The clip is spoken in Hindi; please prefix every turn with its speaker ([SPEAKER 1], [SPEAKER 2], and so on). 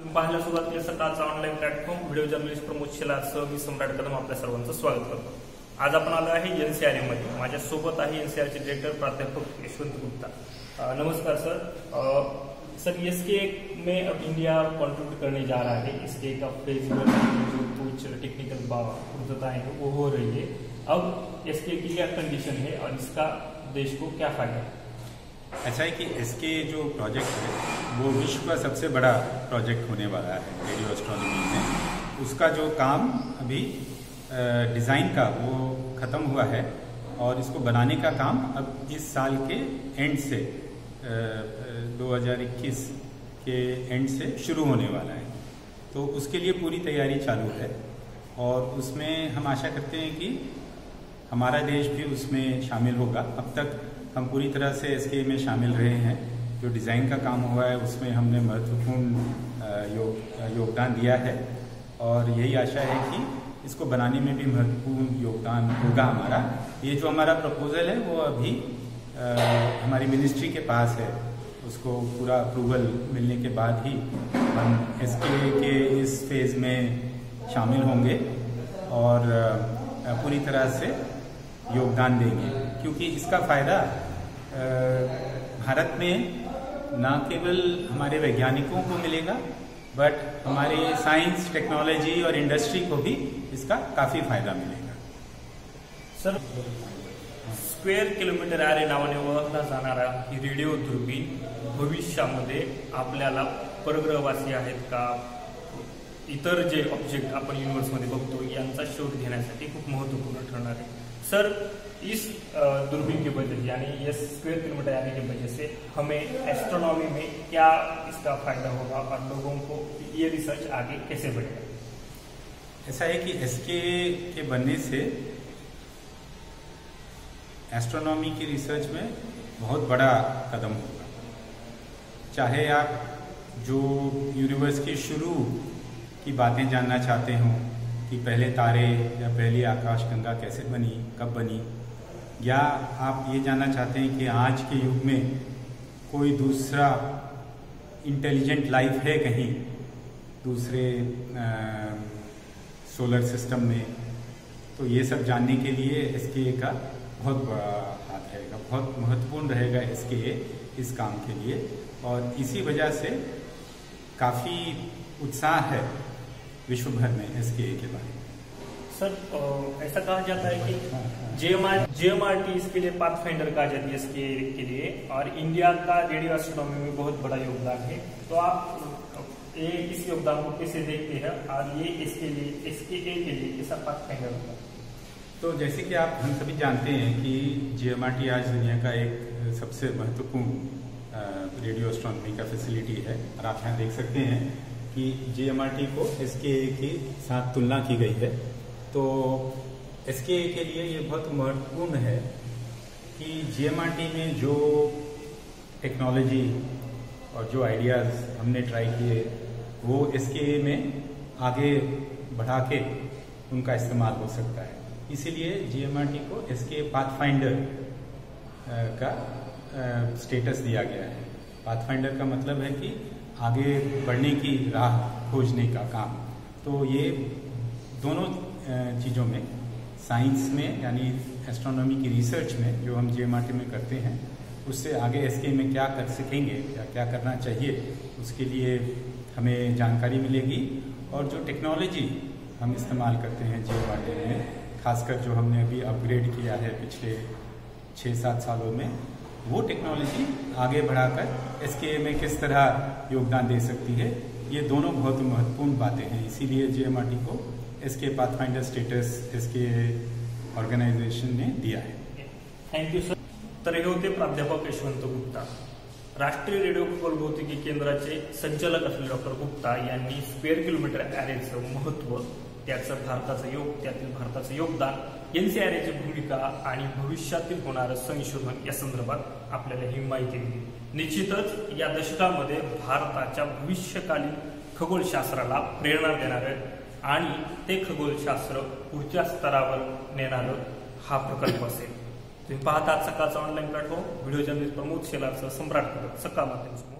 [SPEAKER 1] तुम्ही पाहायला सुरुवात केली सकाळचा online platform video journalist Pramod शेलारसह मी सम्राट कदम आपल्या सर्वांचं स्वागत करतो। आज आपण आलो आहे एनसीआरए मध्ये। माझ्या सोबत आहे एनसीआरचे डायरेक्टर प्राध्यापक यशवंत गुप्ता। नमस्कार सर। सर एसके में अब इंडिया कंट्रीब्यूट करने जा रहा है। इसके का फेज जो कुछ टेक्निकल पूर्तताएं हैं वो हो रही है। अब एसके की क्या कंडीशन है और इसका देश को क्या फायदा है?
[SPEAKER 2] ऐसा है कि एसके जो प्रोजेक्ट है वो विश्व का सबसे बड़ा प्रोजेक्ट होने वाला है रेडियो एस्ट्रोनॉमी में। उसका जो काम अभी डिज़ाइन का वो ख़त्म हुआ है और इसको बनाने का काम अब इस साल के एंड से 2021 के एंड से शुरू होने वाला है। तो उसके लिए पूरी तैयारी चालू है और उसमें हम आशा करते हैं कि हमारा देश भी उसमें शामिल होगा। अब तक हम पूरी तरह से एसके में शामिल रहे हैं। जो डिज़ाइन का काम हुआ है उसमें हमने महत्वपूर्ण योगदान दिया है और यही आशा है कि इसको बनाने में भी महत्वपूर्ण योगदान होगा हमारा। ये जो हमारा प्रपोजल है वो अभी हमारी मिनिस्ट्री के पास है। उसको पूरा अप्रूवल मिलने के बाद ही हम एसके के इस फेज़ में शामिल होंगे और पूरी तरह से योगदान देंगे, क्योंकि इसका फ़ायदा भारत में न केवल हमारे वैज्ञानिकों को मिलेगा बट हमारे साइंस टेक्नोलॉजी और इंडस्ट्री को भी इसका काफ़ी फायदा मिलेगा।
[SPEAKER 1] सर स्क्वेअर किलोमीटर अरे नावाने ओळखला जाणारा ही रेडिओ दुर्बीण भविष्यामध्ये आपल्याला परग्रहवासी आहेत का इतर जे ऑब्जेक्ट आपण युनिवर्समध्ये बघतो यांचा शोध घेण्यासाठी खूप महत्वपूर्ण ठरणार है। सर इस दूरबीन की वजह से यानी ये स्क्वायर किलोमीटर आने की वजह से हमें एस्ट्रोनॉमी में क्या इसका फायदा होगा और लोगों को ये रिसर्च आगे कैसे बढ़ेगा?
[SPEAKER 2] ऐसा है कि एसके के बनने से एस्ट्रोनॉमी की रिसर्च में बहुत बड़ा कदम होगा। चाहे आप जो यूनिवर्स की शुरू की बातें जानना चाहते हो कि पहले तारे या पहली आकाशगंगा कैसे बनी, कब बनी, या आप ये जानना चाहते हैं कि आज के युग में कोई दूसरा इंटेलिजेंट लाइफ है कहीं दूसरे सोलर सिस्टम में, तो ये सब जानने के लिए एसके का बहुत बड़ा हाथ रहेगा, बहुत महत्वपूर्ण रहेगा एसके इस काम के लिए। और इसी वजह से काफ़ी उत्साह है विश्व भर में एसके के बारे में।
[SPEAKER 1] सर ऐसा कहा जाता है कि जेएमआरटी इसके लिए पाथफाइंडर कहा जाती है एसके के लिए और इंडिया का रेडियो एस्ट्रोनॉमी में बहुत बड़ा योगदान है। तो आप इस योगदान को कैसे देखते हैं और ये एसके के लिए कैसा पाथफाइंडर होगा?
[SPEAKER 2] तो जैसे कि आप हम सभी जानते हैं कि जेएमआरटी आज दुनिया का एक सबसे महत्वपूर्ण रेडियो एस्ट्रोनॉमी का फैसिलिटी है और आप यहाँ देख सकते हैं कि जेएमआरटी को एसके के साथ तुलना की गई है। तो एसके के लिए ये बहुत महत्वपूर्ण है कि जेएमआरटी में जो टेक्नोलॉजी और जो आइडियाज़ हमने ट्राई किए वो एसके में आगे बढ़ा के उनका इस्तेमाल हो सकता है। इसीलिए जेएमआरटी को एसके पाथफाइंडर का स्टेटस दिया गया है। पाथफाइंडर का मतलब है कि आगे बढ़ने की राह खोजने का काम। तो ये दोनों चीज़ों में साइंस में यानी एस्ट्रोनॉमी की रिसर्च में जो हम जेएमआरटी में करते हैं उससे आगे एसके में क्या कर सकेंगे या क्या करना चाहिए उसके लिए हमें जानकारी मिलेगी। और जो टेक्नोलॉजी हम इस्तेमाल करते हैं जेएमआरटी में, खासकर जो हमने अभी अपग्रेड किया है पिछले 6-7 सालों में, वो टेक्नोलॉजी आगे बढ़ाकर एसके में किस तरह योगदान दे सकती है, ये दोनों बहुत महत्वपूर्ण बातें हैं। इसीलिए जेएमआरटी को SK pathfinder status SK organisation ने दिया है।
[SPEAKER 1] Thank you sir. तर हे होते प्राध्यापक यशवंत गुप्ता। राष्ट्रीय रेडिओ खगोलभौतिकी केंद्राचे संचालक असलेले डॉक्टर गुप्ता यांनी स्क्वेअर किलोमीटर अॅरेचं महत्त्व, त्यातील भारताचं योगदान, एनसीआरएची भूमिका आणि भविष्यातील होणारं संशोधन या संदर्भात आपल्याला ही माहिती दिली। निश्चितच या दशकामध्ये भारताच्या भविष्यकालीन खगोलशास्त्राला प्रेरणा देणारं आणि ते खगोलशास्त्र पुढच्या स्तरावर नेणारं हा प्रकल्प असेल। तुम्ही पाहतात सकाळचा online platform video journalist Pramod शेलारसह सम्राट कदम, सकाळ माध्यम।